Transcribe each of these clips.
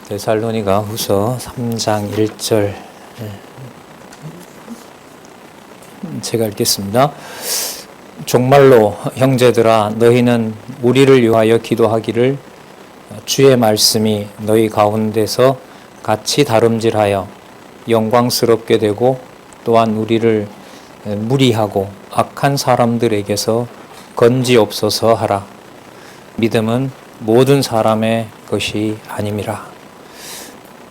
데살로니가 후서 3장 1절 제가 읽겠습니다. 정말로 형제들아 너희는 우리를 위하여 기도하기를 주의 말씀이 너희 가운데서 같이 다름질하여 영광스럽게 되고 또한 우리를 무리하고 악한 사람들에게서 건지옵소서 하라. 믿음은 모든 사람의 것이 아님이라.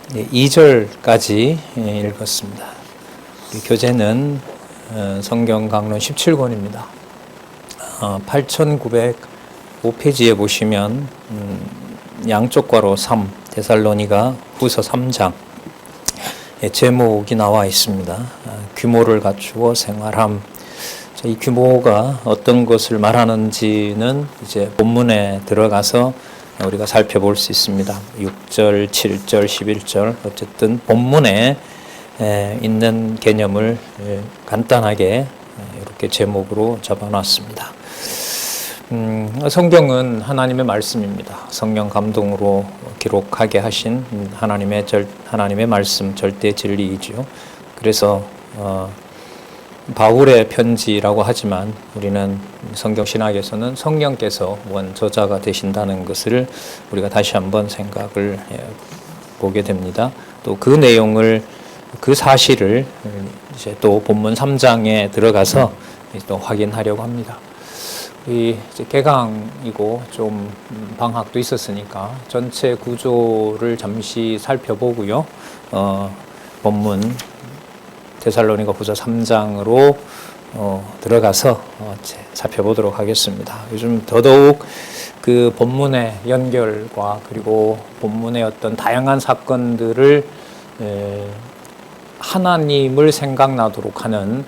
2절까지 읽었습니다. 교재는 성경 강론 17권입니다. 8905페이지에 보시면 양쪽 괄호 3 데살로니가 후서 3장 제목이 나와 있습니다. 규모를 갖추어 생활함. 이 규모가 어떤 것을 말하는지는 이제 본문에 들어가서 우리가 살펴볼 수 있습니다. 6절, 7절, 11절 어쨌든 본문에 있는 개념을 간단하게 이렇게 제목으로 잡아놨습니다. 성경은 하나님의 말씀입니다. 성령 감동으로 기록하게 하신 하나님의 말씀 절대 진리이지요. 그래서 바울의 편지라고 하지만 우리는 성경 신학에서는 성령께서 원 저자가 되신다는 것을 우리가 다시 한번 생각을 보게 됩니다. 또 그 내용을 그 사실을 이제 또 본문 3장에 들어가서 또 확인하려고 합니다. 이제 개강이고 좀 방학도 있었으니까 전체 구조를 잠시 살펴보고요. 본문 데살로니가 후서 3장으로 들어가서 살펴보도록 하겠습니다. 요즘 더더욱 그 본문의 연결과 그리고 본문의 어떤 다양한 사건들을 하나님을 생각나도록 하는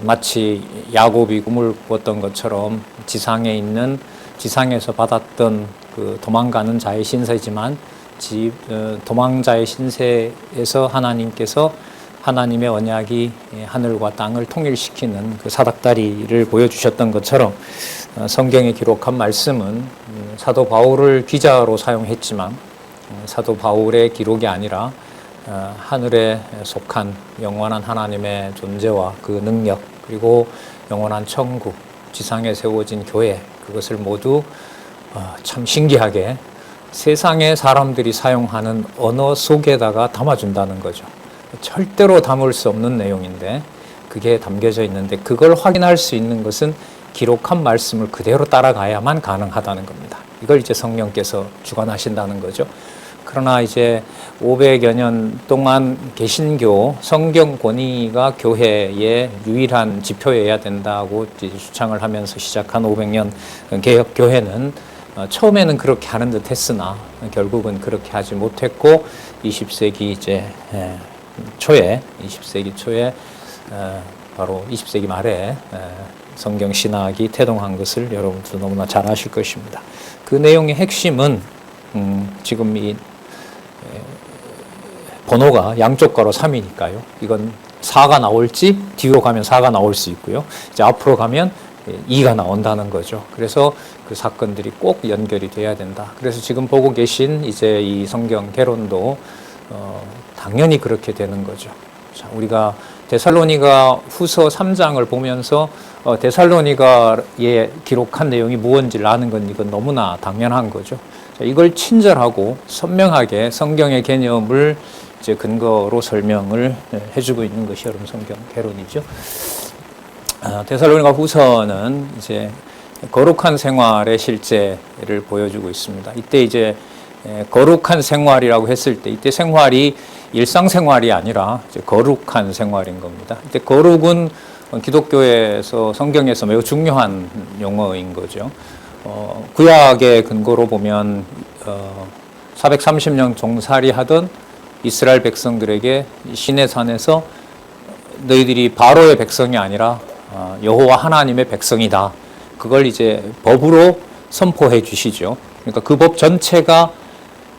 마치 야곱이 꿈을 꾸었던 것처럼 지상에서 받았던 그 도망가는 자의 신세지만 도망자의 신세에서 하나님께서 하나님의 언약이 하늘과 땅을 통일시키는 그 사닥다리를 보여주셨던 것처럼 성경에 기록한 말씀은 사도 바울을 기자로 사용했지만 사도 바울의 기록이 아니라 하늘에 속한 영원한 하나님의 존재와 그 능력 그리고 영원한 천국, 지상에 세워진 교회 그것을 모두 참 신기하게 세상의 사람들이 사용하는 언어 속에다가 담아준다는 거죠. 절대로 담을 수 없는 내용인데 그게 담겨져 있는데 그걸 확인할 수 있는 것은 기록한 말씀을 그대로 따라가야만 가능하다는 겁니다. 이걸 이제 성령께서 주관하신다는 거죠. 그러나 이제 500여 년 동안 개신교 성경 권위가 교회의 유일한 지표여야 된다고 주창을 하면서 시작한 500년 개혁 교회는 처음에는 그렇게 하는 듯 했으나 결국은 그렇게 하지 못했고 20세기 이제 초에 바로 20세기 말에 성경 신학이 태동한 것을 여러분도 너무나 잘 아실 것입니다. 그 내용의 핵심은 지금 이 번호가 양쪽 괄호 3이니까요. 이건 4가 나올지 뒤로 가면 4가 나올 수 있고요. 이제 앞으로 가면 2가 나온다는 거죠. 그래서 그 사건들이 꼭 연결이 돼야 된다. 그래서 지금 보고 계신 이제 이 성경 개론도 당연히 그렇게 되는 거죠. 자, 우리가 데살로니가 후서 3장을 보면서 데살로니가에 기록한 내용이 무엇인지를 아는 건 이건 너무나 당연한 거죠. 자, 이걸 친절하고 선명하게 성경의 개념을 이제 근거로 설명을 해주고 있는 것이 여러분 성경 개론이죠. 데살로니가 후서는 이제 거룩한 생활의 실제를 보여주고 있습니다. 이때 이제 거룩한 생활이라고 했을 때 이때 생활이 일상생활이 아니라 이제 거룩한 생활인 겁니다. 이때 거룩은 기독교에서 성경에서 매우 중요한 용어인 거죠. 구약의 근거로 보면 430년 종살이 하던 이스라엘 백성들에게 시내산에서 너희들이 바로의 백성이 아니라 여호와 하나님의 백성이다. 그걸 이제 법으로 선포해 주시죠. 그러니까 그 법 전체가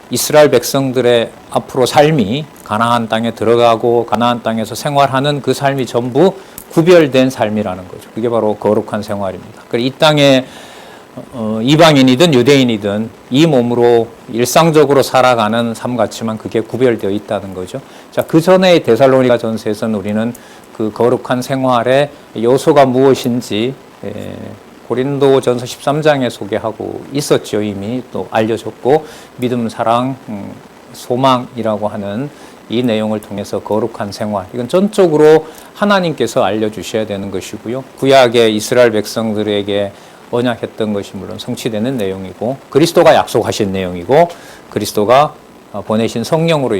이스라엘 백성들의 앞으로 삶이 가나안 땅에 들어가고 가나안 땅에서 생활하는 그 삶이 전부 구별된 삶이라는 거죠. 그게 바로 거룩한 생활입니다. 이 땅에 이방인이든 유대인이든 이 몸으로 일상적으로 살아가는 삶 같지만 그게 구별되어 있다는 거죠. 자, 그 전에 데살로니가 전서에서는 우리는 그 거룩한 생활의 요소가 무엇인지 고린도전서 13장에 소개하고 있었죠. 이미 또 알려줬고, 믿음, 사랑, 소망이라고 하는 이 내용을 통해서 거룩한 생활, 이건 전적으로 하나님께서 알려주셔야 되는 것이고요. 구약의 이스라엘 백성들에게 언약했던 것이 물론 성취되는 내용이고, 그리스도가 약속하신 내용이고, 그리스도가 보내신 성령으로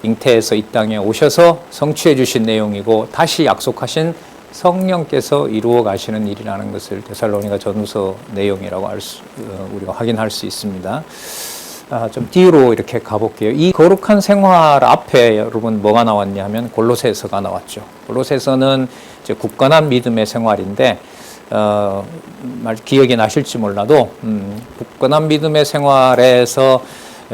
잉태해서 이 땅에 오셔서 성취해 주신 내용이고, 다시 약속하신 성령께서 이루어 가시는 일이라는 것을 데살로니가 전후서 내용이라고 우리가 확인할 수 있습니다. 좀 뒤로 이렇게 가볼게요. 이 거룩한 생활 앞에 여러분 뭐가 나왔냐면 골로새서가 나왔죠. 골로새서는 이제 굳건한 믿음의 생활인데, 기억이 나실지 몰라도 굳건한 믿음의 생활에서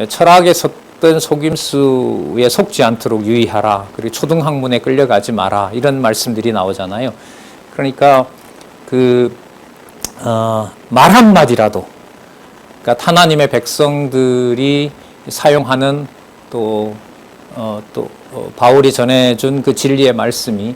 철학에 섰던 속임수에 속지 않도록 유의하라. 그리고 초등학문에 끌려가지 마라. 이런 말씀들이 나오잖아요. 그러니까 말 한마디라도, 그러니까 하나님의 백성들이 사용하는 바울이 전해준 그 진리의 말씀이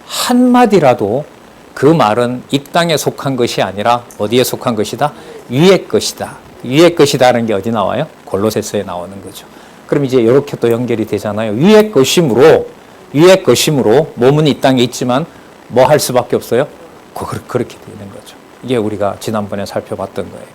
한마디라도 그 말은 이 땅에 속한 것이 아니라 어디에 속한 것이다? 위의 것이다. 위의 것이다라는 게 어디 나와요? 골로새서에 나오는 거죠. 그럼 이제 이렇게 또 연결이 되잖아요. 위의 것이므로 몸은 이 땅에 있지만 뭐 할 수밖에 없어요? 그렇게 되는 거죠. 이게 우리가 지난번에 살펴봤던 거예요.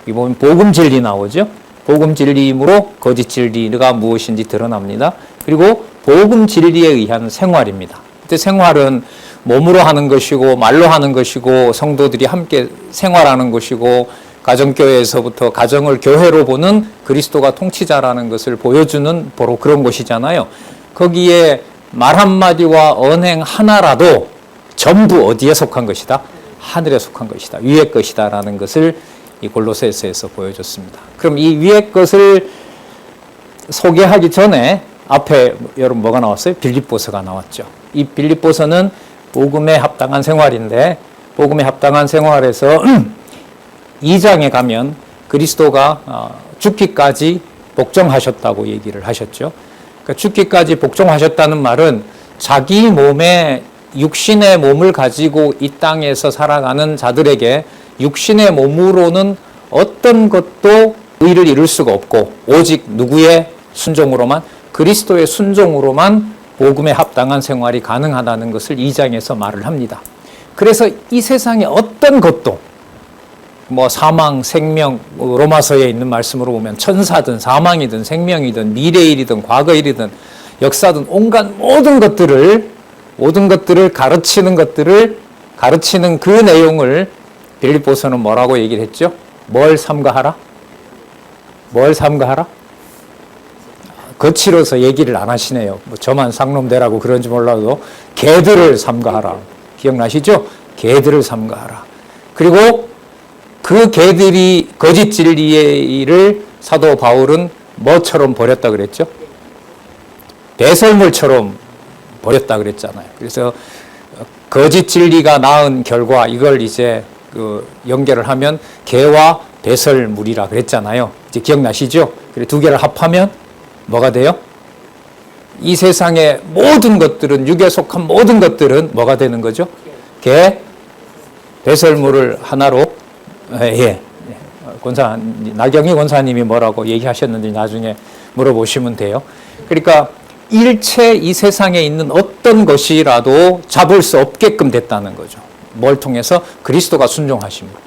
이 보면 복음 진리 나오죠. 복음 진리이므로 거짓 진리가 무엇인지 드러납니다. 그리고 복음 진리에 의한 생활입니다. 그때 생활은 몸으로 하는 것이고 말로 하는 것이고 성도들이 함께 생활하는 것이고 가정교회에서부터 가정을 교회로 보는 그리스도가 통치자라는 것을 보여주는 바로 그런 것이잖아요. 거기에 말 한마디와 언행 하나라도 전부 어디에 속한 것이다? 하늘에 속한 것이다. 위의 것이다 라는 것을 이 골로새서에서 보여줬습니다. 그럼 이 위의 것을 소개하기 전에 앞에 여러분 뭐가 나왔어요? 빌립보서가 나왔죠. 이 빌립보서는 복음에 합당한 생활인데, 복음에 합당한 생활에서 2장에 가면 그리스도가 죽기까지 복종하셨다고 얘기를 하셨죠. 그러니까 죽기까지 복종하셨다는 말은 자기 몸에 육신의 몸을 가지고 이 땅에서 살아가는 자들에게 육신의 몸으로는 어떤 것도 의를 이룰 수가 없고, 오직 누구의 순종으로만, 그리스도의 순종으로만 복음에 합당한 생활이 가능하다는 것을 2장에서 말을 합니다. 그래서 이 세상에 어떤 것도 사망, 생명, 로마서에 있는 말씀으로 보면 천사든 사망이든 생명이든 미래일이든 과거일이든 역사든 온갖 모든 것들을 가르치는 그 내용을 빌립보서는 뭐라고 얘기를 했죠? 뭘 삼가하라? 거칠어서 얘기를 안 하시네요. 저만 상놈되라고 그런지 몰라도 개들을 삼가하라. 기억나시죠? 개들을 삼가하라. 그리고 그 개들이 거짓 진리를 사도 바울은 뭐처럼 버렸다 그랬죠? 배설물처럼 버렸다 그랬잖아요. 그래서 거짓 진리가 낳은 결과, 이걸 이제 연결을 하면 개와 배설물이라 그랬잖아요. 이제 기억나시죠? 그래 두 개를 합하면 뭐가 돼요? 이 세상의 모든 것들은, 육에 속한 모든 것들은 뭐가 되는 거죠? 개, 배설물을 하나로, 나경희 권사님이 뭐라고 얘기하셨는지 나중에 물어보시면 돼요. 그러니까 일체 이 세상에 있는 어떤 것이라도 잡을 수 없게끔 됐다는 거죠. 뭘 통해서? 그리스도가 순종하심으로.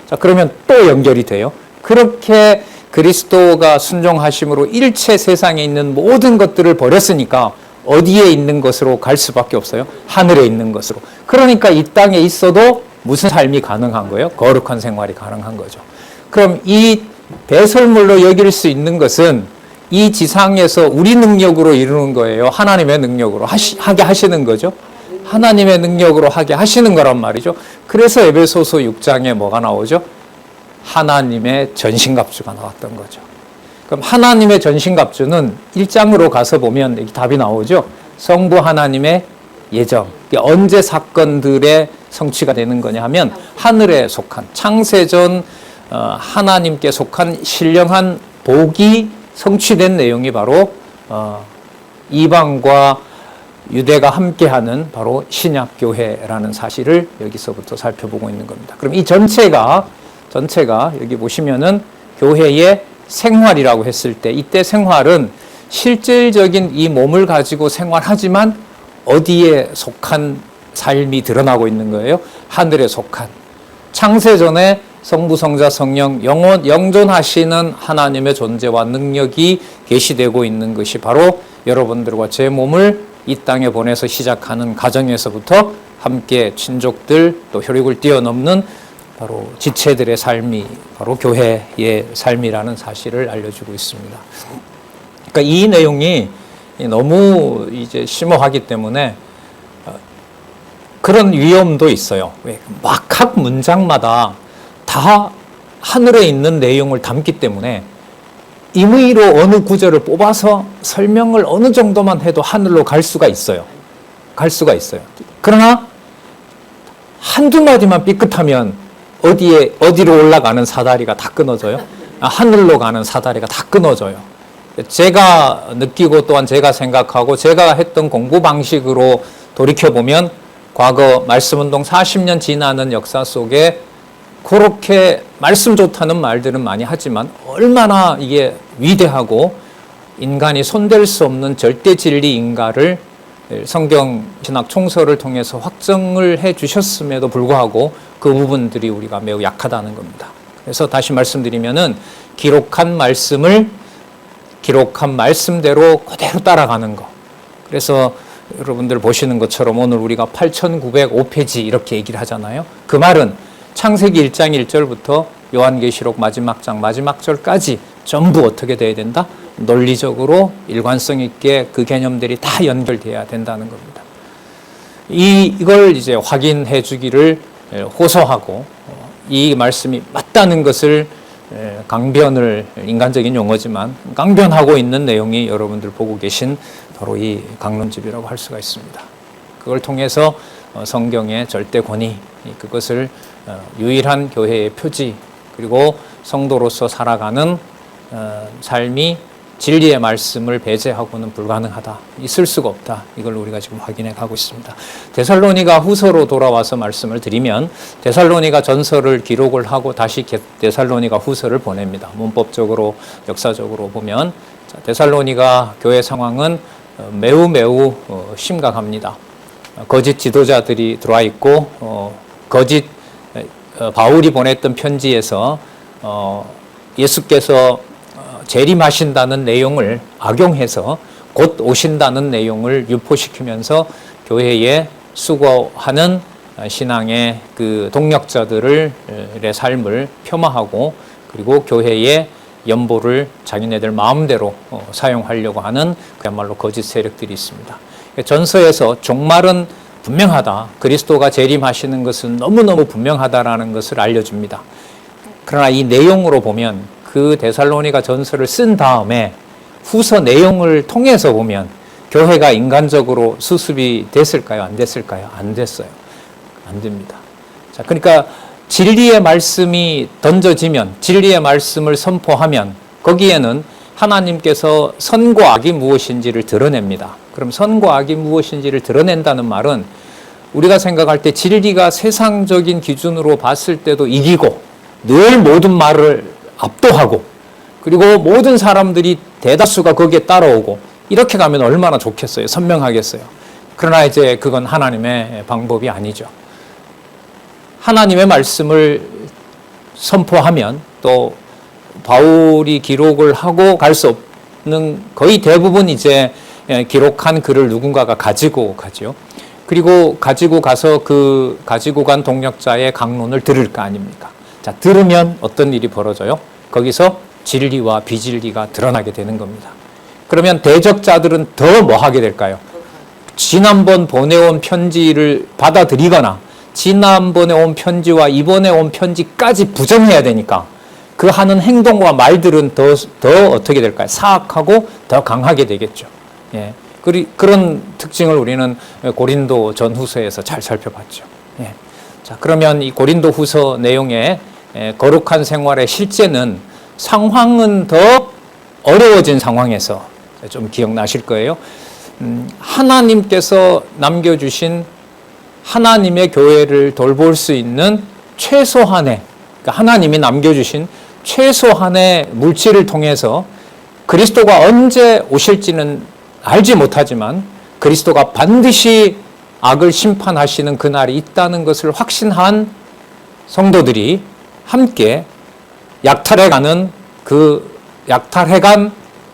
자, 그러면 또 연결이 돼요. 그렇게 그리스도가 순종하심으로 일체 세상에 있는 모든 것들을 버렸으니까 어디에 있는 것으로 갈 수밖에 없어요? 하늘에 있는 것으로. 그러니까 이 땅에 있어도 무슨 삶이 가능한 거예요? 거룩한 생활이 가능한 거죠. 그럼 이 배설물로 여길 수 있는 것은 이 지상에서 우리 능력으로 이루는 거예요? 하나님의 능력으로 하게 하시는 거죠? 하나님의 능력으로 하게 하시는 거란 말이죠. 그래서 에베소서 6장에 뭐가 나오죠? 하나님의 전신갑주가 나왔던 거죠. 그럼 하나님의 전신갑주는 1장으로 가서 보면 답이 나오죠. 성부 하나님의 예정. 언제 사건들의 성취가 되는 거냐 하면 하늘에 속한 창세전 하나님께 속한 신령한 복이 성취된 내용이 바로 이방과 유대가 함께하는 바로 신약교회라는 사실을 여기서부터 살펴보고 있는 겁니다. 그럼 이 전체가 여기 보시면은 교회의 생활이라고 했을 때 이때 생활은 실질적인 이 몸을 가지고 생활하지만 어디에 속한 삶이 드러나고 있는 거예요? 하늘에 속한. 창세전에 성부, 성자, 성령, 영존하시는 하나님의 존재와 능력이 계시되고 있는 것이 바로 여러분들과 제 몸을 이 땅에 보내서 시작하는 가정에서부터 함께 친족들 또 혈육을 뛰어넘는 바로 지체들의 삶이 바로 교회의 삶이라는 사실을 알려주고 있습니다. 그러니까 이 내용이 너무 이제 심오하기 때문에 그런 위험도 있어요. 막 각 문장마다 다 하늘에 있는 내용을 담기 때문에 임의로 어느 구절을 뽑아서 설명을 어느 정도만 해도 하늘로 갈 수가 있어요. 그러나 한두 마디만 삐끗하면 어디로 올라가는 사다리가 다 끊어져요. 하늘로 가는 사다리가 다 끊어져요. 제가 느끼고 또한 제가 생각하고 제가 했던 공부 방식으로 돌이켜보면 과거 말씀운동 40년 지나는 역사 속에 그렇게 말씀 좋다는 말들은 많이 하지만 얼마나 이게 위대하고 인간이 손댈 수 없는 절대 진리인가를 성경 신학 총서를 통해서 확정을 해 주셨음에도 불구하고 그 부분들이 우리가 매우 약하다는 겁니다. 그래서 다시 말씀드리면은 기록한 말씀대로 그대로 따라가는 거. 그래서 여러분들 보시는 것처럼 오늘 우리가 8905페이지 이렇게 얘기를 하잖아요. 그 말은 창세기 1장 1절부터 요한계시록 마지막 장 마지막 절까지 전부 어떻게 돼야 된다? 논리적으로 일관성 있게 그 개념들이 다 연결돼야 된다는 겁니다. 이걸 이제 확인해 주기를 호소하고 이 말씀이 맞다는 것을 강변을 인간적인 용어지만 강변하고 있는 내용이 여러분들 보고 계신 바로 이 강론집이라고 할 수가 있습니다. 그걸 통해서 성경의 절대 권위, 그것을 유일한 교회의 표지, 그리고 성도로서 살아가는 삶이 진리의 말씀을 배제하고는 불가능하다. 있을 수가 없다. 이걸 우리가 지금 확인해 가고 있습니다. 데살로니가 후서로 돌아와서 말씀을 드리면 데살로니가 전서를 기록을 하고 다시 데살로니가 후서를 보냅니다. 문법적으로 역사적으로 보면 데살로니가 교회 상황은 매우 심각합니다. 거짓 지도자들이 들어와 있고 거짓 바울이 보냈던 편지에서 예수께서 재림하신다는 내용을 악용해서 곧 오신다는 내용을 유포시키면서 교회에 수고하는 신앙의 그 동력자들의 삶을 폄하하고 그리고 교회의 연보를 자기네들 마음대로 사용하려고 하는 그야말로 거짓 세력들이 있습니다. 전서에서 종말은 분명하다. 그리스도가 재림하시는 것은 너무너무 분명하다라는 것을 알려줍니다. 그러나 이 내용으로 보면 그 데살로니가 전서를 쓴 다음에 후서 내용을 통해서 보면 교회가 인간적으로 수습이 됐을까요? 안 됐을까요? 안 됐어요. 안 됩니다. 자, 그러니까 진리의 말씀이 던져지면, 진리의 말씀을 선포하면 거기에는 하나님께서 선과 악이 무엇인지를 드러냅니다. 그럼 선과 악이 무엇인지를 드러낸다는 말은 우리가 생각할 때 진리가 세상적인 기준으로 봤을 때도 이기고 늘 모든 말을 압도하고 그리고 모든 사람들이 대다수가 거기에 따라오고 이렇게 가면 얼마나 좋겠어요. 선명하겠어요. 그러나 이제 그건 하나님의 방법이 아니죠. 하나님의 말씀을 선포하면 또 바울이 기록을 하고 갈 수 없는 거의 대부분 이제 기록한 글을 누군가가 가지고 가죠. 그리고 가지고 가서 그 가지고 간 동력자의 강론을 들을 거 아닙니까? 자, 들으면 어떤 일이 벌어져요? 거기서 진리와 비진리가 드러나게 되는 겁니다. 그러면 대적자들은 더 뭐 하게 될까요? 지난번 보내온 편지를 받아들이거나 지난번에 온 편지와 이번에 온 편지까지 부정해야 되니까 그 하는 행동과 말들은 더 어떻게 될까요? 사악하고 더 강하게 되겠죠. 예. 그런 특징을 우리는 고린도 전후서에서 잘 살펴봤죠. 예. 자, 그러면 이 고린도 후서 내용의 거룩한 생활의 실제는 상황은 더 어려워진 상황에서 좀 기억나실 거예요. 하나님께서 남겨주신 하나님의 교회를 돌볼 수 있는 최소한의, 그러니까 하나님이 남겨주신 최소한의 물질을 통해서 그리스도가 언제 오실지는 알지 못하지만 그리스도가 반드시 악을 심판하시는 그날이 있다는 것을 확신한 성도들이 함께 약탈해가는 그 약탈해간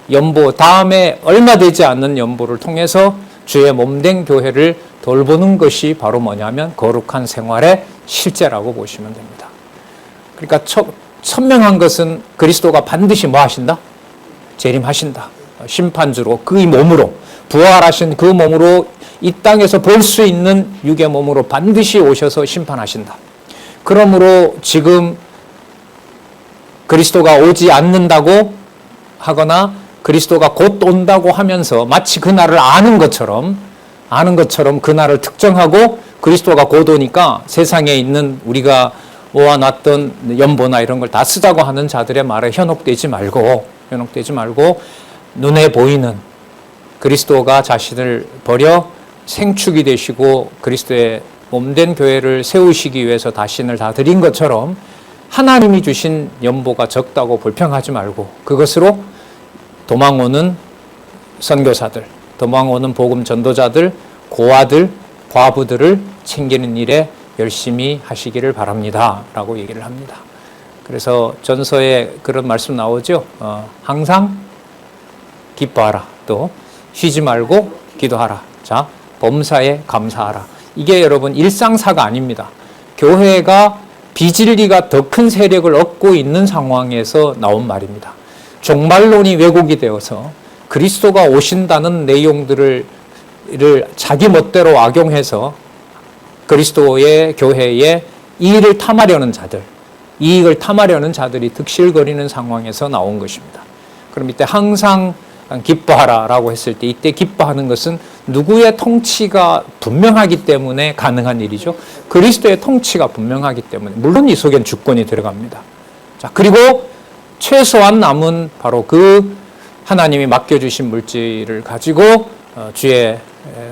연보 다음에 얼마 되지 않는 연보를 통해서 주의 몸된 교회를 돌보는 것이 바로 뭐냐면 거룩한 생활의 실제라고 보시면 됩니다. 그러니까 선명한 것은 그리스도가 반드시 뭐 하신다? 재림하신다. 심판주로 그의 몸으로 부활하신 그 몸으로 이 땅에서 볼 수 있는 육의 몸으로 반드시 오셔서 심판하신다. 그러므로 지금 그리스도가 오지 않는다고 하거나 그리스도가 곧 온다고 하면서 마치 그날을 아는 것처럼 그날을 특정하고 그리스도가 곧 오니까 세상에 있는 우리가 모아놨던 연보나 이런 걸 다 쓰자고 하는 자들의 말에 현혹되지 말고 눈에 보이는 그리스도가 자신을 버려 생축이 되시고 그리스도의 몸된 교회를 세우시기 위해서 자신을 다 드린 것처럼 하나님이 주신 연보가 적다고 불평하지 말고 그것으로 도망오는 선교사들, 도망오는 복음 전도자들, 고아들, 과부들을 챙기는 일에 열심히 하시기를 바랍니다. 라고 얘기를 합니다. 그래서 전서에 그런 말씀 나오죠. 항상 기뻐하라. 또 쉬지 말고 기도하라. 자, 범사에 감사하라. 이게 여러분 일상사가 아닙니다. 교회가 비진리가 더 큰 세력을 얻고 있는 상황에서 나온 말입니다. 종말론이 왜곡이 되어서 그리스도가 오신다는 내용들을 자기 멋대로 악용해서 그리스도의 교회에 이익을 탐하려는 자들이 득실거리는 상황에서 나온 것입니다. 그럼 이때 항상 기뻐하라라고 했을 때 이때 기뻐하는 것은 누구의 통치가 분명하기 때문에 가능한 일이죠. 그리스도의 통치가 분명하기 때문에 물론 이 속엔 주권이 들어갑니다. 자, 그리고 최소한 남은 바로 그 하나님이 맡겨주신 물질을 가지고 주의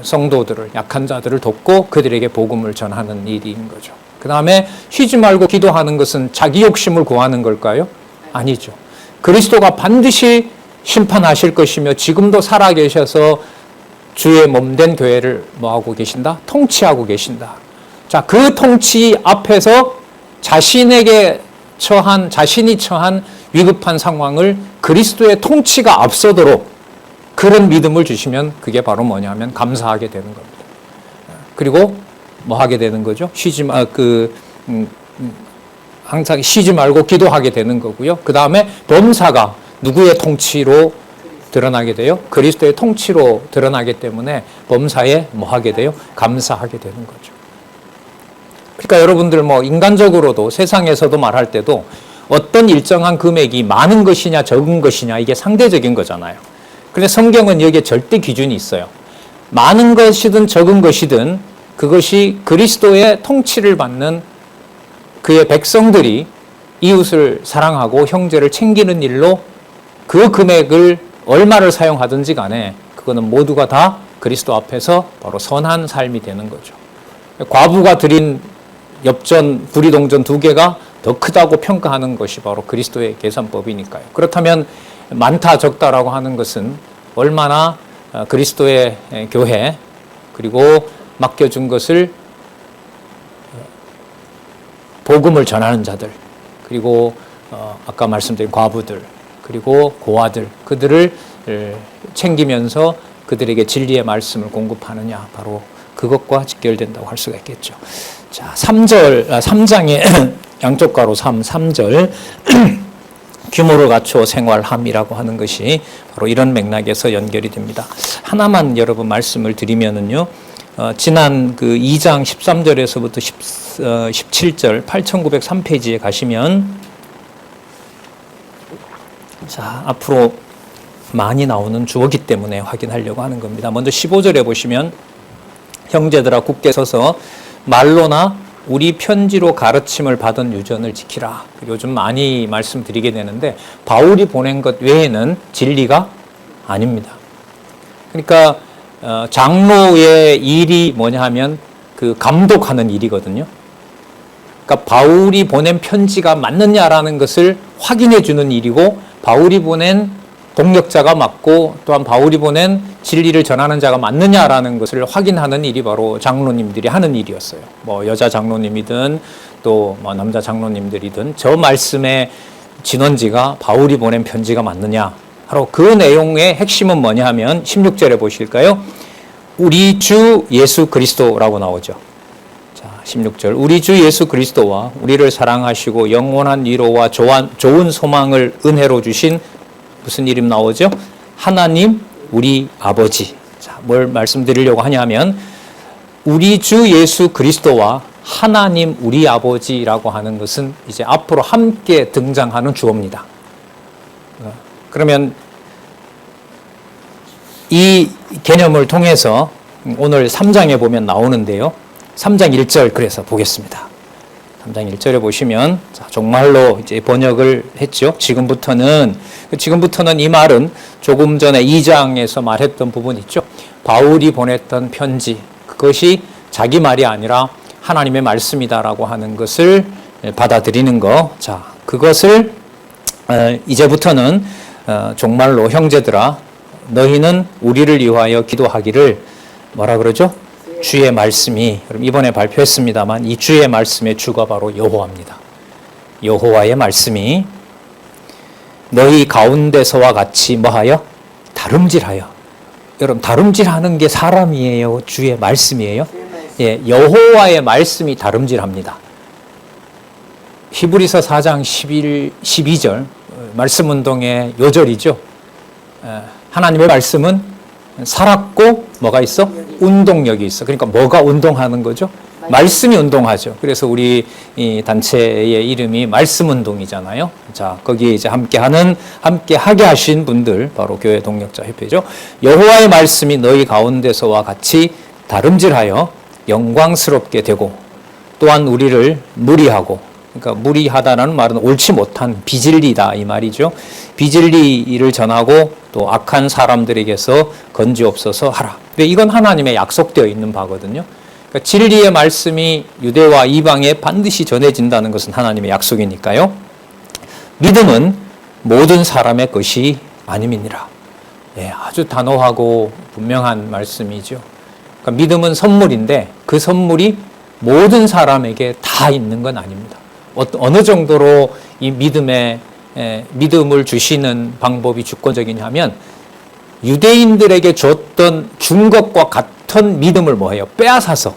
성도들을 약한 자들을 돕고 그들에게 복음을 전하는 일인 거죠. 그 다음에 쉬지 말고 기도하는 것은 자기 욕심을 구하는 걸까요? 아니죠. 그리스도가 반드시 심판하실 것이며 지금도 살아계셔서 주의 몸된 교회를 뭐하고 계신다? 통치하고 계신다. 자, 그 통치 앞에서 자신이 처한 위급한 상황을 그리스도의 통치가 앞서도록 그런 믿음을 주시면 그게 바로 뭐냐면 감사하게 되는 겁니다. 그리고 뭐 하게 되는 거죠? 항상 쉬지 말고 기도하게 되는 거고요. 그 다음에 범사가 누구의 통치로 드러나게 돼요? 그리스도의 통치로 드러나기 때문에 범사에 뭐 하게 돼요? 감사하게 되는 거죠. 그러니까 여러분들 뭐 인간적으로도 세상에서도 말할 때도 어떤 일정한 금액이 많은 것이냐 적은 것이냐 이게 상대적인 거잖아요. 그런데 성경은 여기에 절대 기준이 있어요. 많은 것이든 적은 것이든 그것이 그리스도의 통치를 받는 그의 백성들이 이웃을 사랑하고 형제를 챙기는 일로 그 금액을 얼마를 사용하든지 간에 그거는 모두가 다 그리스도 앞에서 바로 선한 삶이 되는 거죠. 과부가 드린 엽전, 부리동전 2개가 더 크다고 평가하는 것이 바로 그리스도의 계산법이니까요. 그렇다면 많다 적다라고 하는 것은 얼마나 그리스도의 교회 그리고 맡겨준 것을 복음을 전하는 자들 그리고 아까 말씀드린 과부들 그리고 고아들 그들을 챙기면서 그들에게 진리의 말씀을 공급하느냐 바로 그것과 직결된다고 할 수가 있겠죠. 자, 3장의 양쪽 가로 3절 규모를 갖추어 생활함이라고 하는 것이 바로 이런 맥락에서 연결이 됩니다. 하나만 여러분 말씀을 드리면은요. 지난 그 2장 13절에서부터 17절 8903페이지에 가시면 자, 앞으로 많이 나오는 주어기 때문에 확인하려고 하는 겁니다. 먼저 15절에 보시면 형제들아 굳게 서서 말로나 우리 편지로 가르침을 받은 유전을 지키라. 요즘 많이 말씀드리게 되는데 바울이 보낸 것 외에는 진리가 아닙니다. 그러니까 장로의 일이 뭐냐 하면 그 감독하는 일이거든요. 그러니까 바울이 보낸 편지가 맞느냐라는 것을 확인해 주는 일이고, 바울이 보낸 동역자가 맞고 또한 바울이 보낸 진리를 전하는 자가 맞느냐라는 것을 확인하는 일이 바로 장로님들이 하는 일이었어요. 뭐 여자 장로님이든 또 뭐 남자 장로님들이든 저 말씀의 진원지가 바울이 보낸 편지가 맞느냐, 바로 그 내용의 핵심은 뭐냐 하면 16절에 보실까요? 우리 주 예수 그리스도라고 나오죠. 자, 16절. 우리 주 예수 그리스도와 우리를 사랑하시고 영원한 위로와 좋은 소망을 은혜로 주신 무슨 이름 나오죠? 하나님 우리 아버지. 자, 뭘 말씀드리려고 하냐면 우리 주 예수 그리스도와 하나님 우리 아버지라고 하는 것은 이제 앞으로 함께 등장하는 주어입니다. 그러면 이 개념을 통해서 오늘 3장에 보면 나오는데요. 3장 1절 그래서 보겠습니다. 3장 1절에 보시면 정말로 이제 번역을 했죠. 지금부터는 이 말은 조금 전에 2장에서 말했던 부분 있죠. 바울이 보냈던 편지, 그것이 자기 말이 아니라 하나님의 말씀이다라고 하는 것을 받아들이는 거. 자, 그것을 이제부터는 정말로 형제들아 너희는 우리를 위하여 기도하기를 뭐라 그러죠? 주의 말씀이, 그럼 이번에 발표했습니다만 이 주의 말씀의 주가 바로 여호와입니다. 여호와의 말씀이 너희 가운데서와 같이 뭐하여? 다름질하여. 여러분, 다름질하는 게 사람이에요? 주의 말씀이에요? 예, 여호와의 말씀이 다름질합니다. 히브리서 4장 12절 말씀운동의 요절이죠. 하나님의 말씀은 살았고 뭐가 있어? 운동력이 있어. 그러니까 뭐가 운동하는 거죠? 말씀이 운동하죠. 그래서 우리 이 단체의 이름이 말씀운동이잖아요. 자, 거기에 이제 함께 하게 하신 분들, 바로 교회 동력자 협회죠. 여호와의 말씀이 너희 가운데서와 같이 다름질하여 영광스럽게 되고, 또한 우리를 무리하고, 그러니까 무리하다는 말은 옳지 못한 비진리다 이 말이죠. 비진리를 전하고 또 악한 사람들에게서 건지옵소서 하라. 근데 이건 하나님의 약속되어 있는 바거든요. 그러니까 진리의 말씀이 유대와 이방에 반드시 전해진다는 것은 하나님의 약속이니까요. 믿음은 모든 사람의 것이 아님이니라. 예, 아주 단호하고 분명한 말씀이죠. 그러니까 믿음은 선물인데 그 선물이 모든 사람에게 다 있는 건 아닙니다. 어느 정도로 이 믿음을 주시는 방법이 주권적이냐면, 유대인들에게 준 것과 같은 믿음을 뭐해요? 빼앗아서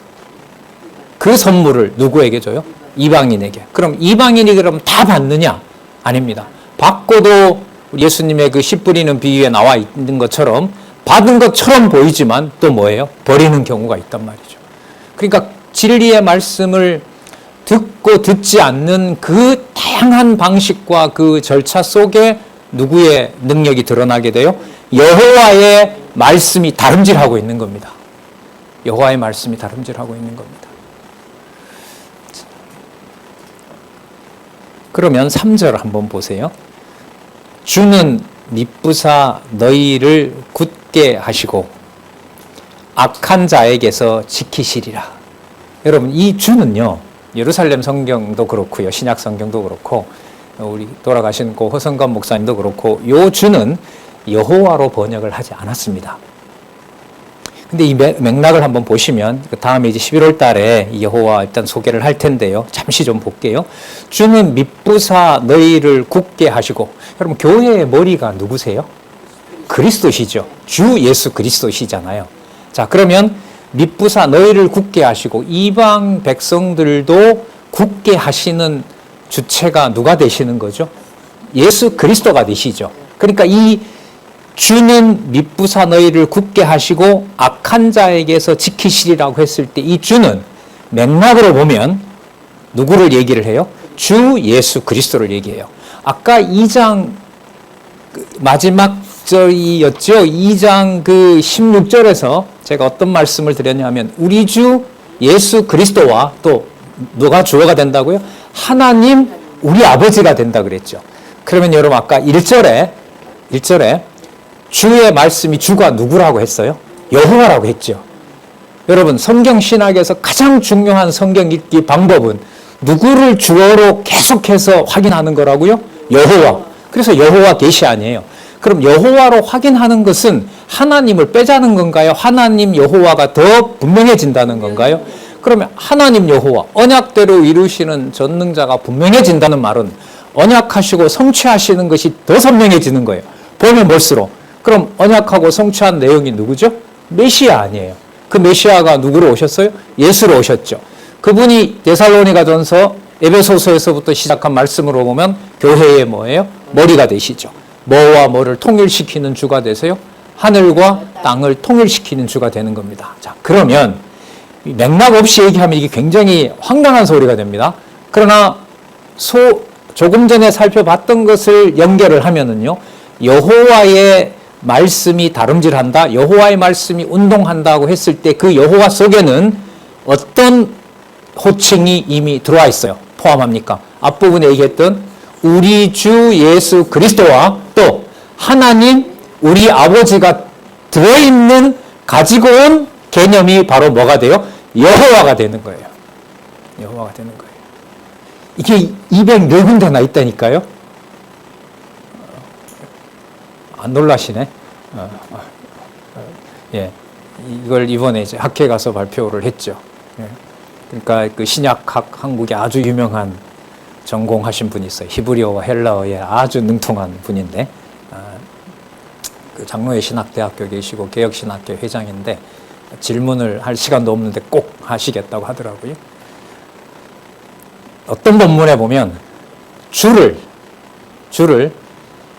그 선물을 누구에게 줘요? 이방인에게. 그럼 이방인이 그럼 다 받느냐? 아닙니다. 받고도 예수님의 그 씨 뿌리는 비유에 나와 있는 것처럼 받은 것처럼 보이지만 또 뭐예요? 버리는 경우가 있단 말이죠. 그러니까 진리의 말씀을 듣고 듣지 않는 그 다양한 방식과 그 절차 속에 누구의 능력이 드러나게 돼요? 여호와의 말씀이 다름질하고 있는 겁니다. 여호와의 말씀이 다름질하고 있는 겁니다. 그러면 3절 한번 보세요. 주는 미쁘사 너희를 굳게 하시고 악한 자에게서 지키시리라. 여러분, 이 주는요, 예루살렘 성경도 그렇고요, 신약 성경도 그렇고, 우리 돌아가신 고 허성관 목사님도 그렇고, 요 주는 여호와로 번역을 하지 않았습니다. 근데 이 맥락을 한번 보시면, 다음에 이제 11월 달에 여호와 일단 소개를 할 텐데요. 잠시 좀 볼게요. 주는 미쁘사 너희를 굳게 하시고, 여러분, 교회의 머리가 누구세요? 그리스도시죠. 주 예수 그리스도시잖아요. 자, 그러면 미쁘사 너희를 굳게 하시고, 이방 백성들도 굳게 하시는 주체가 누가 되시는 거죠? 예수 그리스도가 되시죠. 그러니까 이 주는 미쁘사 너희를 굳게 하시고 악한 자에게서 지키시리라고 했을 때, 이 주는 맥락으로 보면 누구를 얘기를 해요? 주 예수 그리스도를 얘기해요. 아까 2장 마지막 6절이었죠. 2장 그 16절에서 제가 어떤 말씀을 드렸냐면 우리 주 예수 그리스도와 또 누가 주어가 된다고요? 하나님 우리 아버지가 된다 그랬죠. 그러면 여러분 아까 1절에 주의 말씀이 주가 누구라고 했어요? 여호와라고 했죠. 여러분 성경 신학에서 가장 중요한 성경 읽기 방법은 누구를 주어로 계속해서 확인하는 거라고요? 여호와. 그래서 여호와 계시 아니에요. 그럼 여호와로 확인하는 것은 하나님을 빼자는 건가요? 하나님 여호와가 더 분명해진다는 건가요? 그러면 하나님 여호와, 언약대로 이루시는 전능자가 분명해진다는 말은 언약하시고 성취하시는 것이 더 선명해지는 거예요. 보면 볼수록. 그럼 언약하고 성취한 내용이 누구죠? 메시아 아니에요. 그 메시아가 누구로 오셨어요? 예수로 오셨죠. 그분이 데살로니가전서 에베소서에서부터 시작한 말씀으로 보면 교회의 뭐예요? 머리가 되시죠. 뭐와 뭐를 통일시키는 주가 되세요? 하늘과 땅을 통일시키는 주가 되는 겁니다. 자, 그러면 맥락 없이 얘기하면 이게 굉장히 황당한 소리가 됩니다. 그러나 조금 전에 살펴봤던 것을 연결을 하면은요, 여호와의 말씀이 다름질한다, 여호와의 말씀이 운동한다고 했을 때 그 여호와 속에는 어떤 호칭이 이미 들어와 있어요. 포함합니까? 앞부분에 얘기했던 우리 주 예수 그리스도와 또 하나님 우리 아버지가 들어있는 가지고 온 개념이 바로 뭐가 돼요? 여호와가 되는 거예요. 여호와가 되는 거예요. 이게 204군데나 있다니까요. 안 놀라시네. 예, 이걸 이번에 이제 학회 가서 발표를 했죠. 예. 그러니까 그 신약학 한국에 아주 유명한 전공하신 분이 있어요. 히브리어와 헬라어에 아주 능통한 분인데, 그 장로회 신학대학교 계시고 개혁신학회 회장인데 질문을 할 시간도 없는데 꼭 하시겠다고 하더라고요. 어떤 본문에 보면 주를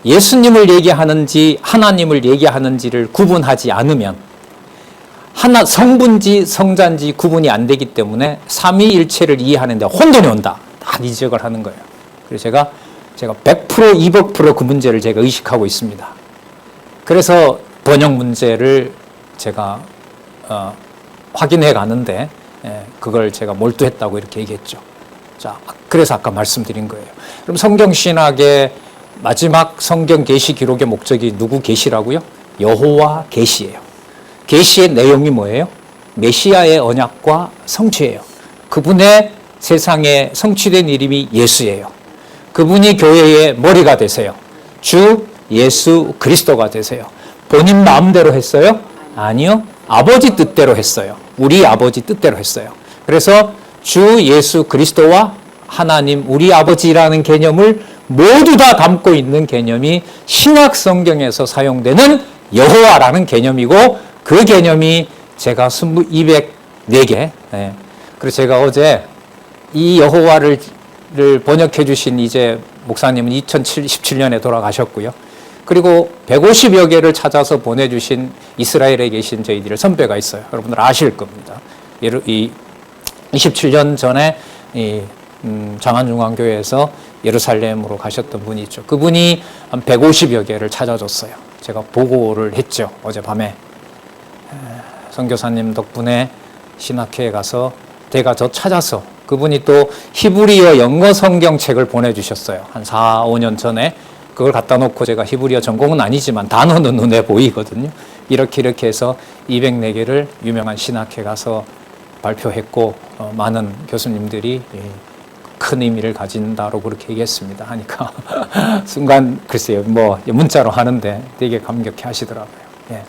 예수님을 얘기하는지 하나님을 얘기하는지를 구분하지 않으면 하나 성분지 성자인지 구분이 안 되기 때문에 삼위일체를 이해하는데 혼돈이 온다. 딱 이 지적을 하는 거예요. 그래서 제가 100% 200% 그 문제를 제가 의식하고 있습니다. 그래서 번역 문제를 제가 확인해 가는데 그걸 제가 몰두했다고 이렇게 얘기했죠. 자, 그래서 아까 말씀드린 거예요. 그럼 성경신학의 마지막 성경 계시 기록의 목적이 누구 계시라고요? 여호와 계시예요. 계시의 내용이 뭐예요? 메시아의 언약과 성취예요. 그분의 세상에 성취된 이름이 예수예요. 그분이 교회의 머리가 되세요. 주 예수 그리스도가 되세요. 본인 마음대로 했어요? 아니요. 아버지 뜻대로 했어요. 우리 아버지 뜻대로 했어요. 그래서 주 예수 그리스도와 하나님 우리 아버지라는 개념을 모두 다 담고 있는 개념이 신약 성경에서 사용되는 여호와라는 개념이고, 그 개념이 제가 204개. 그래서 제가 어제 이 여호와를 번역해 주신 이제 목사님은 2017년에 돌아가셨고요. 그리고 150여 개를 찾아서 보내주신 이스라엘에 계신 저희들의 선배가 있어요. 여러분들 아실 겁니다. 27년 전에 장안중앙교회에서 예루살렘으로 가셨던 분이 있죠. 그분이 한 150여 개를 찾아줬어요. 제가 보고를 했죠. 어젯밤에. 선교사님 덕분에 신학회에 가서 제가 저 찾아서 그분이 또 히브리어 영어 성경책을 보내주셨어요. 한 4, 5년 전에. 그걸 갖다 놓고 제가 히브리어 전공은 아니지만 단어는 눈에 보이거든요. 이렇게 해서 204개를 유명한 신학회 가서 발표했고, 많은 교수님들이 큰 의미를 가진다고 그렇게 얘기했습니다. 하니까 순간 글쎄요, 뭐 문자로 하는데 되게 감격해 하시더라고요. 예.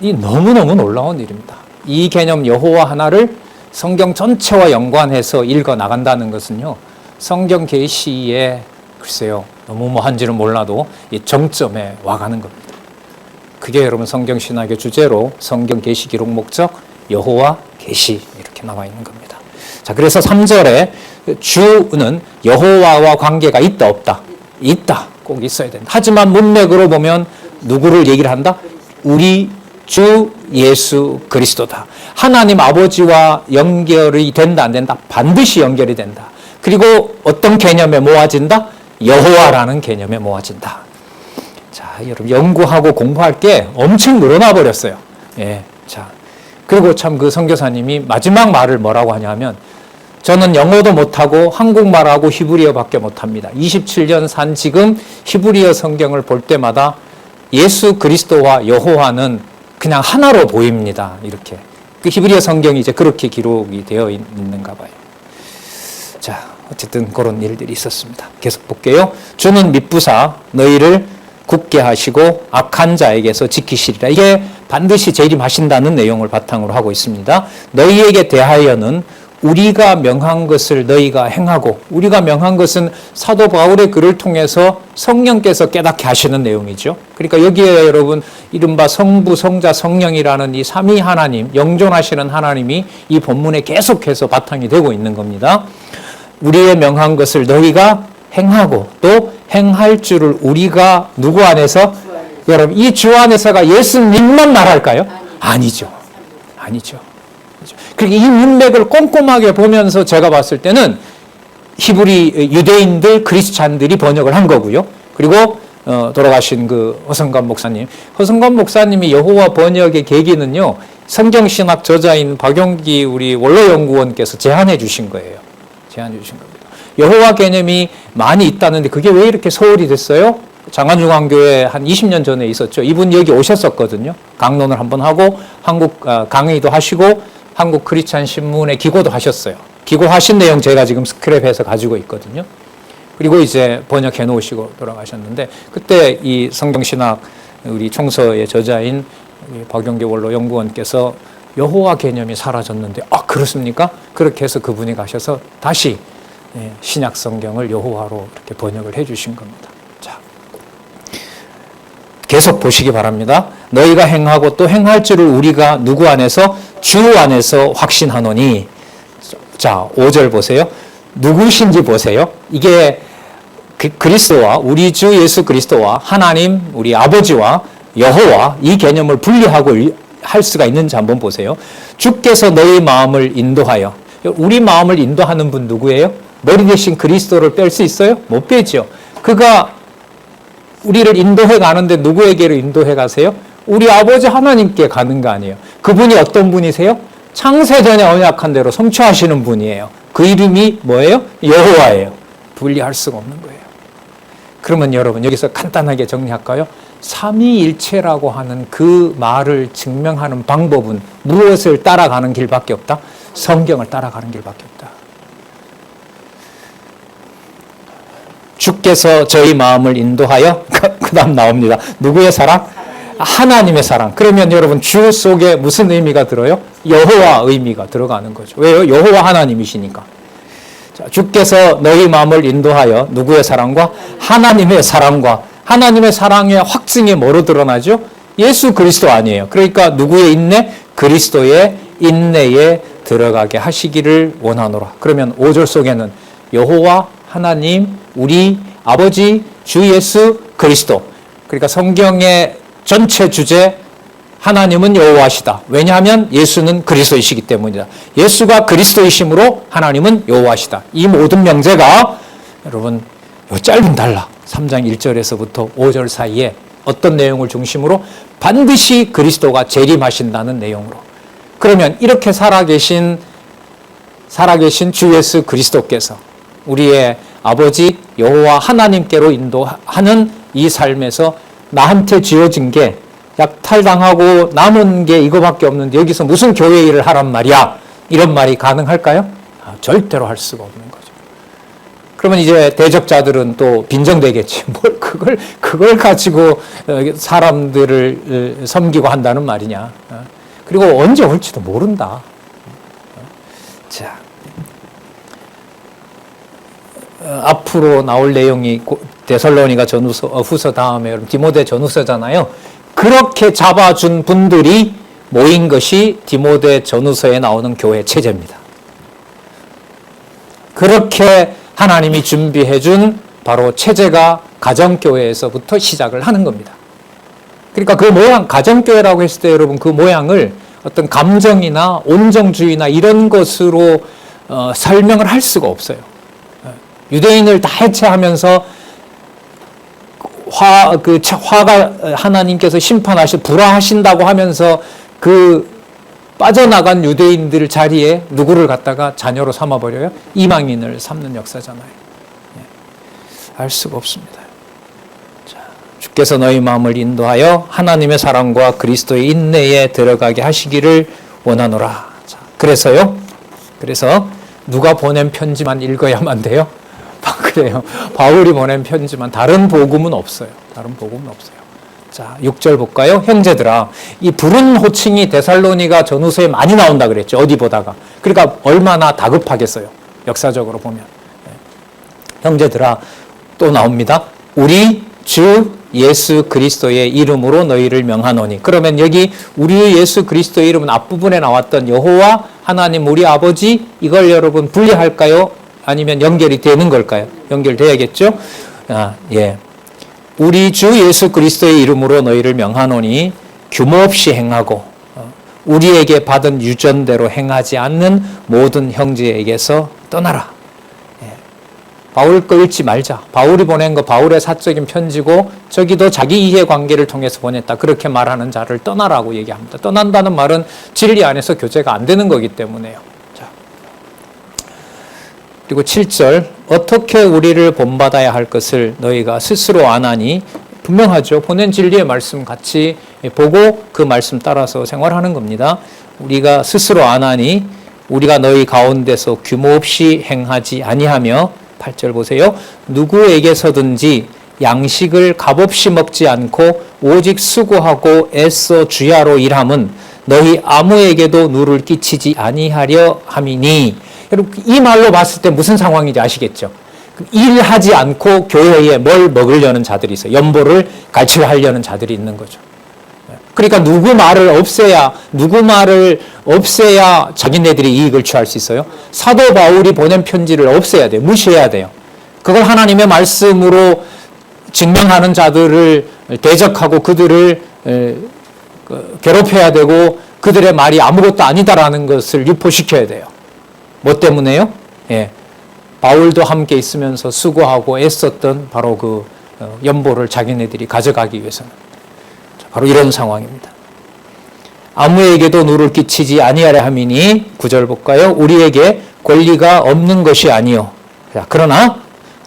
이 너무너무 놀라운 일입니다. 이 개념 여호와 하나를 성경 전체와 연관해서 읽어 나간다는 것은요, 성경 계시에 글쎄요, 너무 뭐 한지는 몰라도 이 정점에 와가는 겁니다. 그게 여러분 성경 신학의 주제로 성경 계시 기록 목적 여호와 계시 이렇게 나와 있는 겁니다. 자, 그래서 3절에 주는 여호와와 관계가 있다 없다? 있다. 꼭 있어야 된다. 하지만 문맥으로 보면 누구를 얘기를 한다? 우리 주 예수 그리스도다. 하나님 아버지와 연결이 된다 안 된다? 반드시 연결이 된다. 그리고 어떤 개념에 모아진다? 여호와라는 개념에 모아진다. 자, 여러분 연구하고 공부할 게 엄청 늘어나 버렸어요. 예, 자 그리고 참 그 선교사님이 마지막 말을 뭐라고 하냐면 저는 영어도 못하고 한국말하고 히브리어밖에 못합니다. 27년 산 지금 히브리어 성경을 볼 때마다 예수 그리스도와 여호와는 그냥 하나로 보입니다. 이렇게 그 히브리어 성경이 이제 그렇게 기록이 되어 있는가 봐요. 자, 어쨌든 그런 일들이 있었습니다. 계속 볼게요. 주는 미쁘사 너희를 굳게 하시고 악한 자에게서 지키시리라. 이게 반드시 재림하신다는 내용을 바탕으로 하고 있습니다. 너희에게 대하여는 우리가 명한 것을 너희가 행하고, 우리가 명한 것은 사도 바울의 글을 통해서 성령께서 깨닫게 하시는 내용이죠. 그러니까 여기에 여러분 이른바 성부, 성자, 성령이라는 이 삼위 하나님, 영존하시는 하나님이 이 본문에 계속해서 바탕이 되고 있는 겁니다. 우리의 명한 것을 너희가 행하고 또 행할 줄을 우리가 누구 안에서? 여러분 이 주 안에서가 예수님만 말할까요? 아니죠. 아니죠. 그리고 이 문맥을 꼼꼼하게 보면서 제가 봤을 때는 히브리 유대인들 크리스찬들이 번역을 한 거고요. 그리고 돌아가신 그 허성관 목사님이 여호와 번역의 계기는요, 성경신학 저자인 박용기 우리 원로연구원께서 제안해 주신 거예요. 제안해 주신 겁니다. 여호와 개념이 많이 있다는데 그게 왜 이렇게 소홀히 됐어요? 장안중앙교회 한 20년 전에 있었죠. 이분 여기 오셨었거든요. 강론을 한번 하고 한국 강의도 하시고 한국 크리스찬 신문에 기고도 하셨어요. 기고하신 내용 제가 지금 스크랩해서 가지고 있거든요. 그리고 이제 번역해 놓으시고 돌아가셨는데 그때 이 성경신학 우리 총서의 저자인 박용기 원로 연구원께서 여호와 개념이 사라졌는데 그렇습니까? 그렇게 해서 그분이 가셔서 다시 신약 성경을 여호와로 이렇게 번역을 해 주신 겁니다. 자, 계속 보시기 바랍니다. 너희가 행하고 또 행할 줄을 우리가 누구 안에서? 주 안에서 확신하노니. 자, 5절 보세요. 누구신지 보세요. 이게 그리스도와 우리 주 예수 그리스도와 하나님 우리 아버지와 여호와 이 개념을 분리하고 할 수가 있는지 한번 보세요. 주께서 너희 마음을 인도하여. 우리 마음을 인도하는 분 누구예요? 머리 대신 그리스도를 뺄 수 있어요? 못 빼죠. 그가 우리를 인도해 가는데 누구에게로 인도해 가세요? 우리 아버지 하나님께 가는 거 아니에요. 그분이 어떤 분이세요? 창세전에 언약한 대로 성취하시는 분이에요. 그 이름이 뭐예요? 여호와예요. 분리할 수가 없는 거예요. 그러면 여러분 여기서 간단하게 정리할까요? 삼위일체라고 하는 그 말을 증명하는 방법은 무엇을 따라가는 길밖에 없다? 성경을 따라가는 길밖에 없다. 주께서 저희 마음을 인도하여 그 다음 나옵니다. 누구의 사랑? 하나님의 사랑. 그러면 여러분 주 속에 무슨 의미가 들어요? 여호와 의미가 들어가는 거죠. 왜요? 여호와 하나님이시니까. 자, 주께서 너희 마음을 인도하여 누구의 사랑과? 하나님의 사랑과. 하나님의 사랑의 확증이 뭐로 드러나죠? 예수 그리스도 아니에요. 그러니까 누구의 인내? 그리스도의 인내에 들어가게 하시기를 원하노라. 그러면 5절 속에는 여호와 하나님 우리 아버지 주 예수 그리스도. 그러니까 성경의 전체 주제 하나님은 여호와시다. 왜냐하면 예수는 그리스도이시기 때문이다. 예수가 그리스도이심으로 하나님은 여호와시다. 이 모든 명제가 여러분 요 짧은 단락 3장 1절에서부터 5절 사이에 어떤 내용을 중심으로? 반드시 그리스도가 재림하신다는 내용으로. 그러면 이렇게 살아계신 주 예수 그리스도께서 우리의 아버지 여호와 하나님께로 인도하는 이 삶에서 나한테 지어진 게 약탈당하고 남은 게 이거밖에 없는데 여기서 무슨 교회 일을 하란 말이야? 이런 말이 가능할까요? 절대로 할 수가 없는 거죠. 그러면 이제 대적자들은 또 빈정되겠지. 뭘 그걸 가지고 사람들을 섬기고 한다는 말이냐. 그리고 언제 올지도 모른다. 자, 앞으로 나올 내용이 데살로니가 후서 다음에 디모데 전후서잖아요. 그렇게 잡아준 분들이 모인 것이 디모데 전후서에 나오는 교회 체제입니다. 그렇게 하나님이 준비해준 바로 체제가 가정교회에서부터 시작을 하는 겁니다. 그러니까 그 모양, 가정교회라고 했을 때 여러분 그 모양을 어떤 감정이나 온정주의나 이런 것으로 설명을 할 수가 없어요. 유대인을 다 해체하면서 화가 하나님께서 불화하신다고 하면서 그 빠져나간 유대인들 자리에 누구를 갖다가 자녀로 삼아버려요? 이방인을 삼는 역사잖아요. 알 수가 없습니다. 자, 주께서 너희 마음을 인도하여 하나님의 사랑과 그리스도의 인내에 들어가게 하시기를 원하노라. 자, 그래서 누가 보낸 편지만 읽어야만 돼요? 그래요. 바울이 보낸 편지만, 다른 복음은 없어요. 자, 6절 볼까요? 형제들아, 이 부른 호칭이 데살로니가 전후서에 많이 나온다 그랬죠. 어디 보다가. 그러니까 얼마나 다급하겠어요. 역사적으로 보면. 형제들아, 또 나옵니다. 우리 주 예수 그리스도의 이름으로 너희를 명하노니. 그러면 여기 우리 예수 그리스도의 이름은 앞부분에 나왔던 여호와 하나님 우리 아버지, 이걸 여러분 분리할까요? 아니면 연결이 되는 걸까요? 연결돼야겠죠? 예. 우리 주 예수 그리스도의 이름으로 너희를 명하노니 규모 없이 행하고 우리에게 받은 유전대로 행하지 않는 모든 형제에게서 떠나라. 예. 바울 거 읽지 말자. 바울이 보낸 거 바울의 사적인 편지고 저기도 자기 이해관계를 통해서 보냈다. 그렇게 말하는 자를 떠나라고 얘기합니다. 떠난다는 말은 진리 안에서 교제가 안 되는 거기 때문에요. 그리고 7절, 어떻게 우리를 본받아야 할 것을 너희가 스스로 아나니. 분명하죠. 보낸 진리의 말씀 같이 보고 그 말씀 따라서 생활하는 겁니다. 우리가 스스로 아나니 우리가 너희 가운데서 규모 없이 행하지 아니하며, 8절 보세요. 누구에게서든지 양식을 값없이 먹지 않고 오직 수고하고 애써 주야로 일함은 너희 아무에게도 누를 끼치지 아니하려 함이니. 여러분, 이 말로 봤을 때 무슨 상황인지 아시겠죠? 일하지 않고 교회에 뭘 먹으려는 자들이 있어요. 연보를 갈취하려는 자들이 있는 거죠. 그러니까 누구 말을 없애야 자기네들이 이익을 취할 수 있어요? 사도 바울이 보낸 편지를 없애야 돼요. 무시해야 돼요. 그걸 하나님의 말씀으로 증명하는 자들을 대적하고 그들을 괴롭혀야 되고 그들의 말이 아무것도 아니다라는 것을 유포시켜야 돼요. 뭐 때문에요? 예. 바울도 함께 있으면서 수고하고 애썼던 바로 그 연보를 자기네들이 가져가기 위해서는. 바로 이런 상황입니다. 아무에게도 누를 끼치지 아니하려 함이니, 9절 볼까요? 우리에게 권리가 없는 것이 아니요. 그러나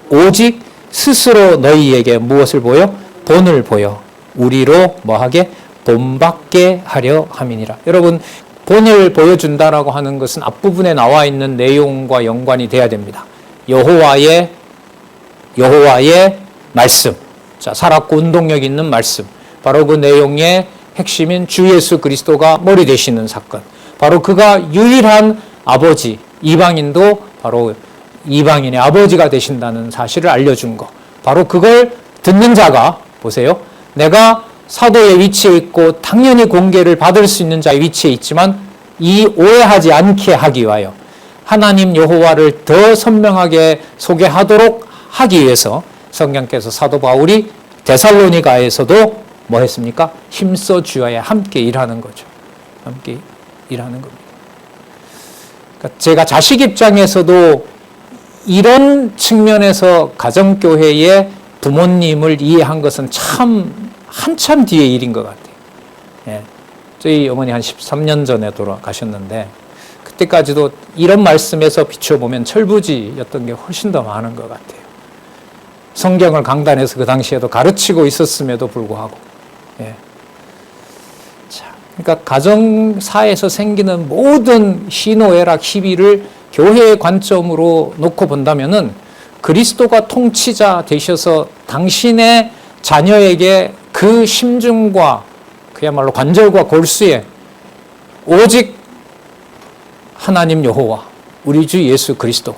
오직 스스로 너희에게 무엇을 보여? 본을 보여 우리로 뭐하게? 본받게 하려 함이니라. 여러분, 본을 보여준다라고 하는 것은 앞부분에 나와 있는 내용과 연관이 돼야 됩니다. 여호와의 말씀. 자, 살았고 운동력 있는 말씀. 바로 그 내용의 핵심인 주 예수 그리스도가 머리 되시는 사건. 바로 그가 유일한 아버지, 이방인도 바로 이방인의 아버지가 되신다는 사실을 알려준 거. 바로 그걸 듣는 자가, 보세요. 내가 사도의 위치에 있고 당연히 공개를 받을 수 있는 자의 위치에 있지만 이 오해하지 않게 하기 위하여 하나님 여호와를 더 선명하게 소개하도록 하기 위해서 성령께서 사도 바울이 데살로니가에서도 뭐 했습니까? 힘써 주야에 함께 일하는 거죠. 함께 일하는 겁니다. 그러니까 제가 자식 입장에서도 이런 측면에서 가정교회의 부모님을 이해한 것은 참 한참 뒤의 일인 것 같아요. 예. 저희 어머니 한 13년 전에 돌아가셨는데 그때까지도 이런 말씀에서 비춰보면 철부지였던 게 훨씬 더 많은 것 같아요. 성경을 강단에서 그 당시에도 가르치고 있었음에도 불구하고. 예. 자, 그러니까 가정사에서 생기는 모든 희노애락, 희비를 교회의 관점으로 놓고 본다면은 그리스도가 통치자 되셔서 당신의 자녀에게 그 심중과 그야말로 관절과 골수에 오직 하나님 여호와, 우리 주 예수 그리스도,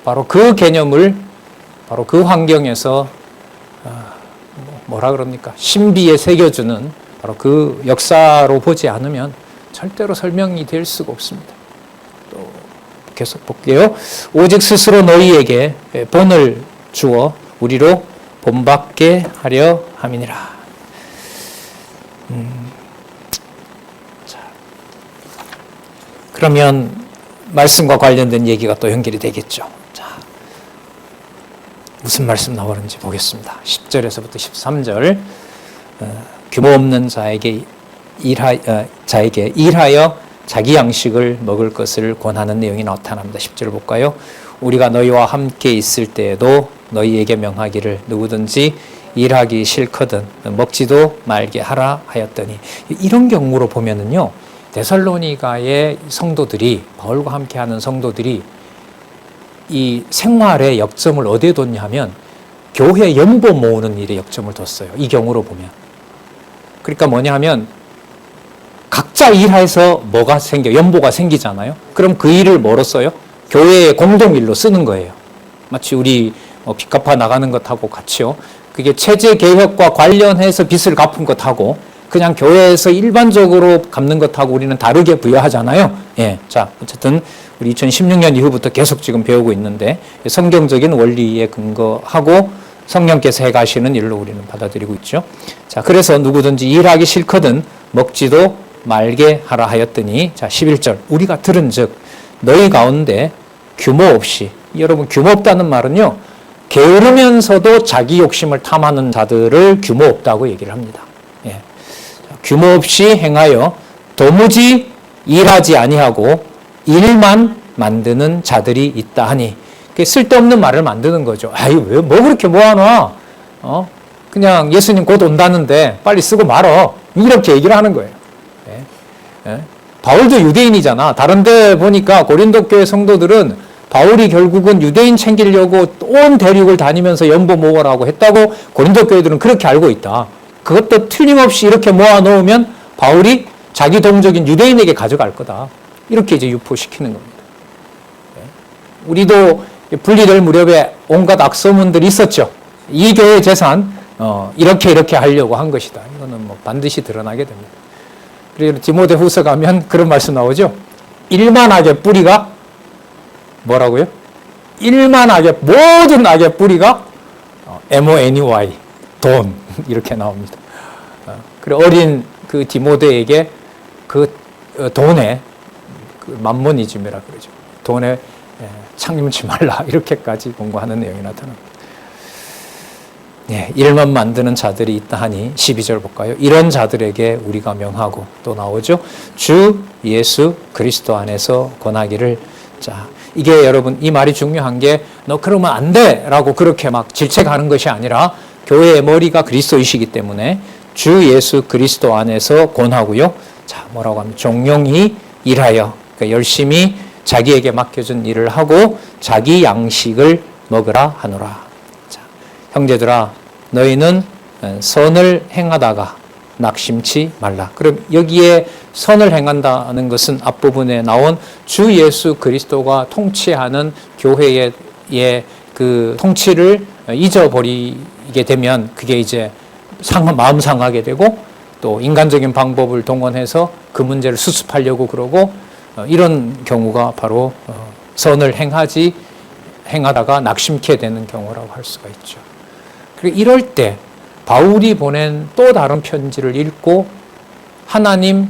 바로 그 개념을 바로 그 환경에서 뭐라 그럽니까? 신비에 새겨주는 바로 그 역사로 보지 않으면 절대로 설명이 될 수가 없습니다. 또 계속 볼게요. 오직 스스로 너희에게 본을 주어 우리로 본받게 하려 함이니라. 자, 그러면 말씀과 관련된 얘기가 또 연결이 되겠죠. 자, 무슨 말씀 나오는지 보겠습니다. 10절에서부터 13절. 규모 없는 자에게 일하여 자기 양식을 먹을 것을 권하는 내용이 나타납니다. 10절 볼까요? 우리가 너희와 함께 있을 때에도 너희에게 명하기를 누구든지 일하기 싫거든 먹지도 말게 하라 하였더니, 이런 경우로 보면은요, 데살로니가의 성도들이, 바울과 함께하는 성도들이 이 생활의 역점을 어디에 뒀냐 하면 교회 연보 모으는 일에 역점을 뒀어요. 이 경우로 보면. 그러니까 뭐냐 하면 각자 일해서 뭐가 연보가 생기잖아요. 그럼 그 일을 뭐로 써요? 교회의 공동일로 쓰는 거예요. 마치 우리 빚 갚아 나가는 것하고 같이요. 그게 체제 개혁과 관련해서 빚을 갚은 것하고 그냥 교회에서 일반적으로 갚는 것하고 우리는 다르게 부여하잖아요. 예. 자, 어쨌든 우리 2016년 이후부터 계속 지금 배우고 있는데 성경적인 원리에 근거하고 성령께서 해가시는 일로 우리는 받아들이고 있죠. 자, 그래서 누구든지 일하기 싫거든 먹지도 말게 하라 하였더니, 자, 11절. 우리가 들은즉 너희 가운데 규모 없이, 여러분 규모 없다는 말은요, 게으르면서도 자기 욕심을 탐하는 자들을 규모 없다고 얘기를 합니다. 예. 규모 없이 행하여 도무지 일하지 아니하고 일만 만드는 자들이 있다 하니, 쓸데없는 말을 만드는 거죠. 아이, 왜 뭐 그렇게 모아놔? 그냥 예수님 곧 온다는데 빨리 쓰고 말어. 이렇게 얘기를 하는 거예요. 예. 예. 바울도 유대인이잖아. 다른 데 보니까 고린도 교회 성도들은 바울이 결국은 유대인 챙기려고 온 대륙을 다니면서 연보 모으라고 했다고 고린도 교회들은 그렇게 알고 있다. 그것도 틀림없이 이렇게 모아놓으면 바울이 자기 동족인 유대인에게 가져갈 거다. 이렇게 이제 유포시키는 겁니다. 우리도 분리될 무렵에 온갖 악소문들이 있었죠. 이 교회 재산 이렇게 하려고 한 것이다. 이거는 뭐 반드시 드러나게 됩니다. 그리고 디모데 후서 가면 그런 말씀 나오죠. 일만 악의 뿌리가 뭐라고요? 일만 악의, 모든 악의 뿌리가 MONEY, 돈, 이렇게 나옵니다. 그리고 어린 그 디모데에게 그 돈에 그 만모니즘이라 그러죠. 돈에 창림치 말라, 이렇게까지 공부하는 내용이 나타납니다. 네, 일만 만드는 자들이 있다 하니 12절 볼까요? 이런 자들에게 우리가 명하고, 또 나오죠. 주 예수 그리스도 안에서 권하기를. 자, 이게 여러분, 이 말이 중요한 게 너 그러면 안 돼 라고 그렇게 막 질책하는 것이 아니라 교회의 머리가 그리스도이시기 때문에 주 예수 그리스도 안에서 권하고요. 자, 뭐라고 하면 종용히 일하여, 그러니까 열심히 자기에게 맡겨준 일을 하고 자기 양식을 먹으라 하노라. 자, 형제들아, 너희는 선을 행하다가 낙심치 말라. 그럼 여기에 선을 행한다는 것은 앞부분에 나온 주 예수 그리스도가 통치하는 교회의 그 통치를 잊어버리게 되면 그게 이제 마음 상하게 되고, 또 인간적인 방법을 동원해서 그 문제를 수습하려고 그러고, 이런 경우가 바로 선을 행하다가 낙심케 되는 경우라고 할 수가 있죠. 그리고 이럴 때 바울이 보낸 또 다른 편지를 읽고 하나님,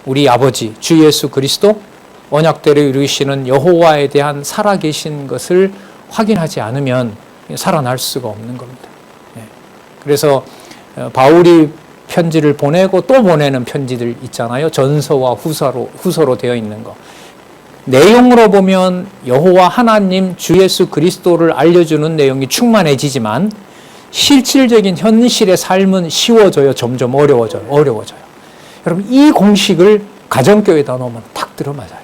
우리 아버지 주 예수 그리스도, 언약대로 이루시는 여호와에 대한 살아계신 것을 확인하지 않으면 살아날 수가 없는 겁니다. 그래서 바울이 편지를 보내고 또 보내는 편지들 있잖아요. 전서와 후서로 되어 있는 거. 내용으로 보면 여호와 하나님 주 예수 그리스도를 알려주는 내용이 충만해지지만 실질적인 현실의 삶은 쉬워져요. 점점 어려워져요. 여러분, 이 공식을 가정교회에다 놓으면 딱 들어맞아요.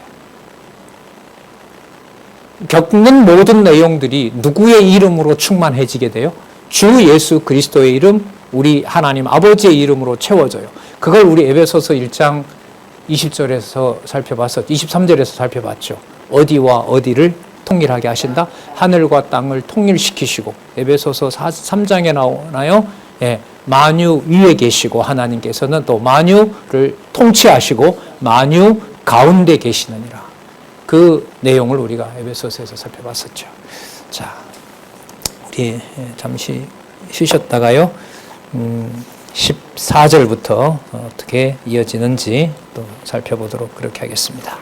겪는 모든 내용들이 누구의 이름으로 충만해지게 돼요? 주 예수 그리스도의 이름, 우리 하나님 아버지의 이름으로 채워져요. 그걸 우리 에베소서 1장 20절에서 살펴봤었죠. 23절에서 살펴봤죠. 어디와 어디를 통일하게 하신다? 하늘과 땅을 통일시키시고, 에베소서 3장에 나오나요? 예, 만유 위에 계시고 하나님께서는 또 만유를 통치하시고 만유 가운데 계시느니라. 그 내용을 우리가 에베소서에서 살펴봤었죠. 자, 우리 잠시 쉬셨다가요. 14절부터 어떻게 이어지는지 또 살펴보도록 그렇게 하겠습니다.